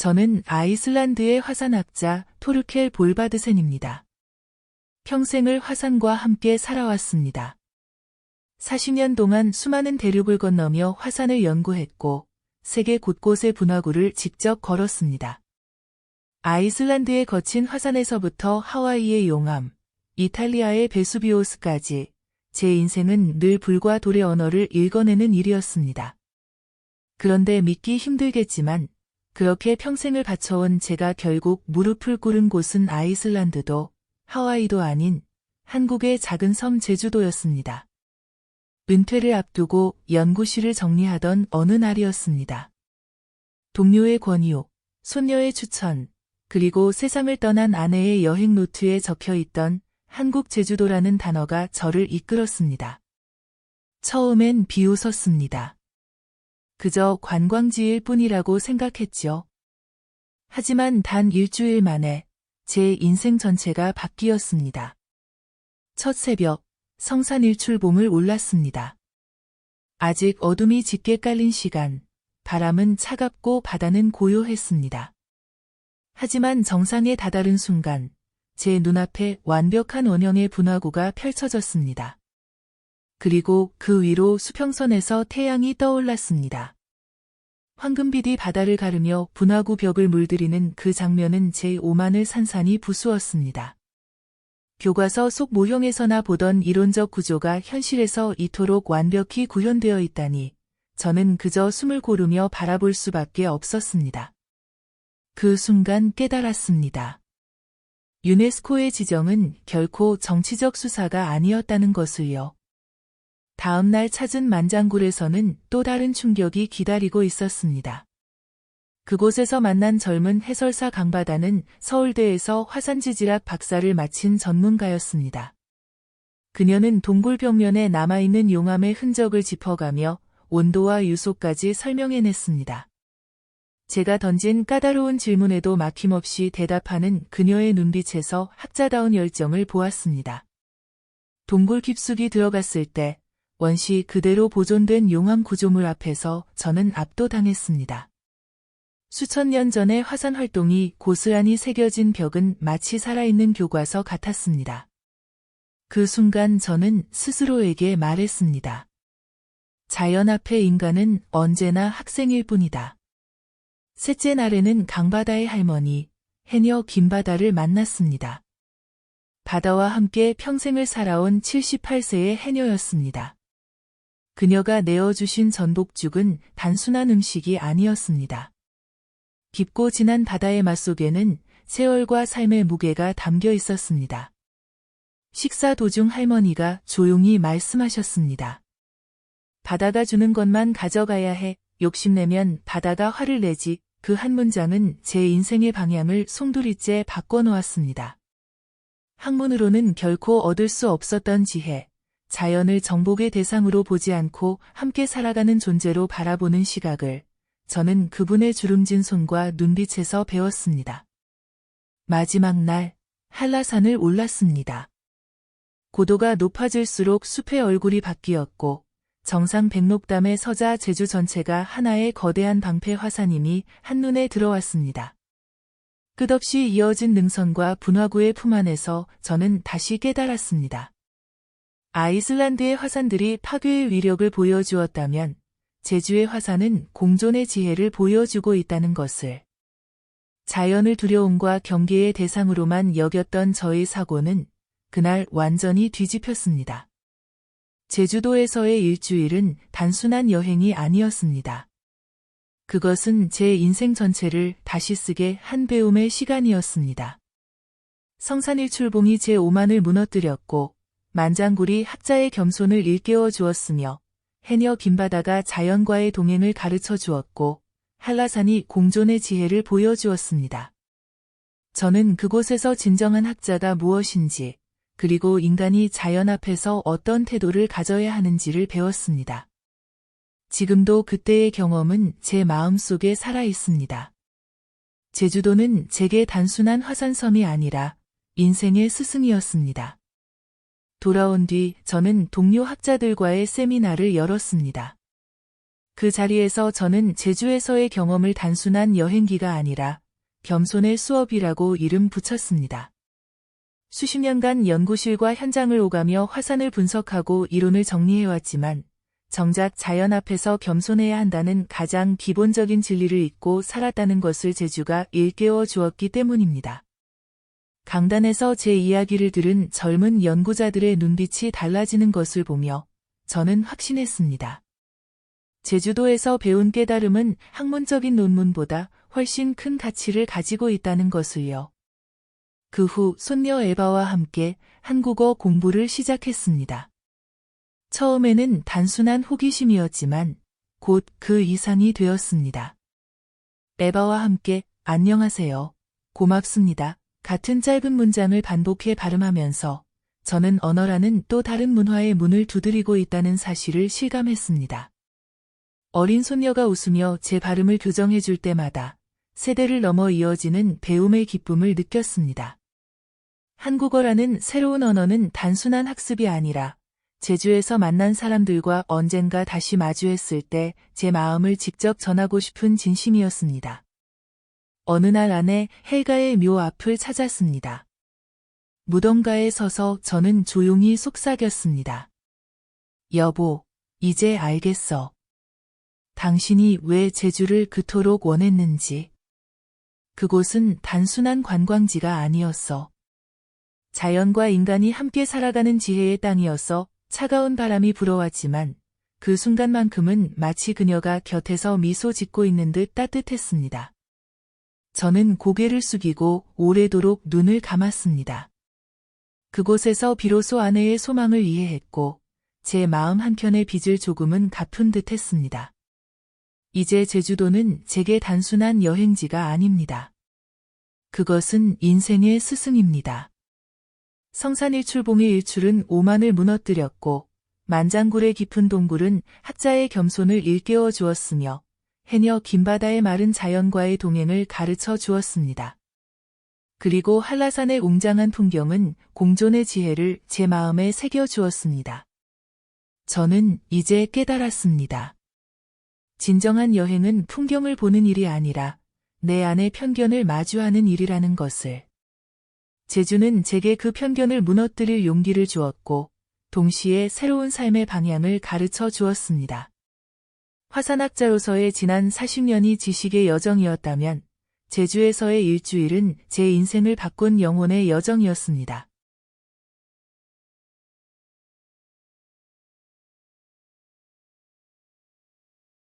저는 아이슬란드의 화산학자 토르켈 볼바드센입니다. 평생을 화산과 함께 살아왔습니다. 40년 동안 수많은 대륙을 건너며 화산을 연구했고 세계 곳곳의 분화구를 직접 걸었습니다. 아이슬란드의 거친 화산에서부터 하와이의 용암, 이탈리아의 베수비오스까지 제 인생은 늘 불과 돌의 언어를 읽어내는 일이었습니다. 그런데 믿기 힘들겠지만 그렇게 평생을 바쳐온 제가 결국 무릎을 꿇은 곳은 아이슬란드도 하와이도 아닌 한국의 작은 섬 제주도였습니다. 은퇴를 앞두고 연구실을 정리하던 어느 날이었습니다. 동료의 권유, 손녀의 추천, 그리고 세상을 떠난 아내의 여행 노트에 적혀있던 한국 제주도라는 단어가 저를 이끌었습니다. 처음엔 비웃었습니다. 그저 관광지일 뿐이라고 생각했죠. 하지만 단 일주일 만에 제 인생 전체가 바뀌었습니다. 첫 새벽, 성산일출봉을 올랐습니다. 아직 어둠이 짙게 깔린 시간, 바람은 차갑고 바다는 고요했습니다. 하지만 정상에 다다른 순간, 제 눈앞에 완벽한 원형의 분화구가 펼쳐졌습니다. 그리고 그 위로 수평선에서 태양이 떠올랐습니다. 황금빛이 바다를 가르며 분화구 벽을 물들이는 그 장면은 제 오만을 산산이 부수었습니다. 교과서 속 모형에서나 보던 이론적 구조가 현실에서 이토록 완벽히 구현되어 있다니 저는 그저 숨을 고르며 바라볼 수밖에 없었습니다. 그 순간 깨달았습니다. 유네스코의 지정은 결코 정치적 수사가 아니었다는 것을요. 다음 날 찾은 만장굴에서는 또 다른 충격이 기다리고 있었습니다. 그곳에서 만난 젊은 해설사 강바다는 서울대에서 화산지질학 박사를 마친 전문가였습니다. 그녀는 동굴 벽면에 남아있는 용암의 흔적을 짚어가며 온도와 유속까지 설명해냈습니다. 제가 던진 까다로운 질문에도 막힘없이 대답하는 그녀의 눈빛에서 학자다운 열정을 보았습니다. 동굴 깊숙이 들어갔을 때 원시 그대로 보존된 용암 구조물 앞에서 저는 압도당했습니다. 수천 년 전의 화산 활동이 고스란히 새겨진 벽은 마치 살아있는 교과서 같았습니다. 그 순간 저는 스스로에게 말했습니다. 자연 앞에 인간은 언제나 학생일 뿐이다. 셋째 날에는 강바다의 할머니, 해녀 김바다를 만났습니다. 바다와 함께 평생을 살아온 78세의 해녀였습니다. 그녀가 내어주신 전복죽은 단순한 음식이 아니었습니다. 깊고 진한 바다의 맛 속에는 세월과 삶의 무게가 담겨 있었습니다. 식사 도중 할머니가 조용히 말씀하셨습니다. 바다가 주는 것만 가져가야 해. 욕심내면 바다가 화를 내지. 그 한 문장은 제 인생의 방향을 송두리째 바꿔놓았습니다. 학문으로는 결코 얻을 수 없었던 지혜, 자연을 정복의 대상으로 보지 않고 함께 살아가는 존재로 바라보는 시각을 저는 그분의 주름진 손과 눈빛에서 배웠습니다. 마지막 날, 한라산을 올랐습니다. 고도가 높아질수록 숲의 얼굴이 바뀌었고 정상 백록담에 서자 제주 전체가 하나의 거대한 방패 화산임이 한눈에 들어왔습니다. 끝없이 이어진 능선과 분화구의 품 안에서 저는 다시 깨달았습니다. 아이슬란드의 화산들이 파괴의 위력을 보여주었다면 제주의 화산은 공존의 지혜를 보여주고 있다는 것을. 자연을 두려움과 경계의 대상으로만 여겼던 저의 사고는 그날 완전히 뒤집혔습니다. 제주도에서의 일주일은 단순한 여행이 아니었습니다. 그것은 제 인생 전체를 다시 쓰게 한 배움의 시간이었습니다. 성산일출봉이 제 오만을 무너뜨렸고 만장굴이 학자의 겸손을 일깨워 주었으며 해녀 김바다가 자연과의 동행을 가르쳐 주었고 한라산이 공존의 지혜를 보여주었습니다. 저는 그곳에서 진정한 학자가 무엇인지 그리고 인간이 자연 앞에서 어떤 태도를 가져야 하는지를 배웠습니다. 지금도 그때의 경험은 제 마음속에 살아 있습니다. 제주도는 제게 단순한 화산섬이 아니라 인생의 스승이었습니다. 돌아온 뒤 저는 동료 학자들과의 세미나를 열었습니다. 그 자리에서 저는 제주에서의 경험을 단순한 여행기가 아니라 겸손의 수업이라고 이름 붙였습니다. 수십 년간 연구실과 현장을 오가며 화산을 분석하고 이론을 정리해왔지만 정작 자연 앞에서 겸손해야 한다는 가장 기본적인 진리를 잊고 살았다는 것을 제주가 일깨워 주었기 때문입니다. 강단에서 제 이야기를 들은 젊은 연구자들의 눈빛이 달라지는 것을 보며 저는 확신했습니다. 제주도에서 배운 깨달음은 학문적인 논문보다 훨씬 큰 가치를 가지고 있다는 것을요. 그 후 손녀 에바와 함께 한국어 공부를 시작했습니다. 처음에는 단순한 호기심이었지만 곧 그 이상이 되었습니다. 에바와 함께 안녕하세요. 고맙습니다. 같은 짧은 문장을 반복해 발음하면서 저는 언어라는 또 다른 문화의 문을 두드리고 있다는 사실을 실감했습니다. 어린 손녀가 웃으며 제 발음을 교정해 줄 때마다 세대를 넘어 이어지는 배움의 기쁨을 느꼈습니다. 한국어라는 새로운 언어는 단순한 학습이 아니라 제주에서 만난 사람들과 언젠가 다시 마주했을 때 제 마음을 직접 전하고 싶은 진심이었습니다. 어느 날 아내 헬가의 묘 앞을 찾았습니다. 무덤가에 서서 저는 조용히 속삭였습니다. 여보, 이제 알겠어. 당신이 왜 제주를 그토록 원했는지. 그곳은 단순한 관광지가 아니었어. 자연과 인간이 함께 살아가는 지혜의 땅이었어. 차가운 바람이 불어왔지만 그 순간만큼은 마치 그녀가 곁에서 미소 짓고 있는 듯 따뜻했습니다. 저는 고개를 숙이고 오래도록 눈을 감았습니다. 그곳에서 비로소 아내의 소망을 이해했고 제 마음 한켠의 빚을 조금은 갚은 듯 했습니다. 이제 제주도는 제게 단순한 여행지가 아닙니다. 그것은 인생의 스승입니다. 성산일출봉의 일출은 오만을 무너뜨렸고 만장굴의 깊은 동굴은 학자의 겸손을 일깨워 주었으며 해녀 긴바다의 마른 자연과의 동행을 가르쳐 주었습니다. 그리고 한라산의 웅장한 풍경은 공존의 지혜를 제 마음에 새겨 주었습니다. 저는 이제 깨달았습니다. 진정한 여행은 풍경을 보는 일이 아니라 내 안의 편견을 마주하는 일이라는 것을. 제주는 제게 그 편견을 무너뜨릴 용기를 주었고 동시에 새로운 삶의 방향을 가르쳐 주었습니다. 화산학자로서의 지난 40년이 지식의 여정이었다면 제주에서의 일주일은 제 인생을 바꾼 영혼의 여정이었습니다.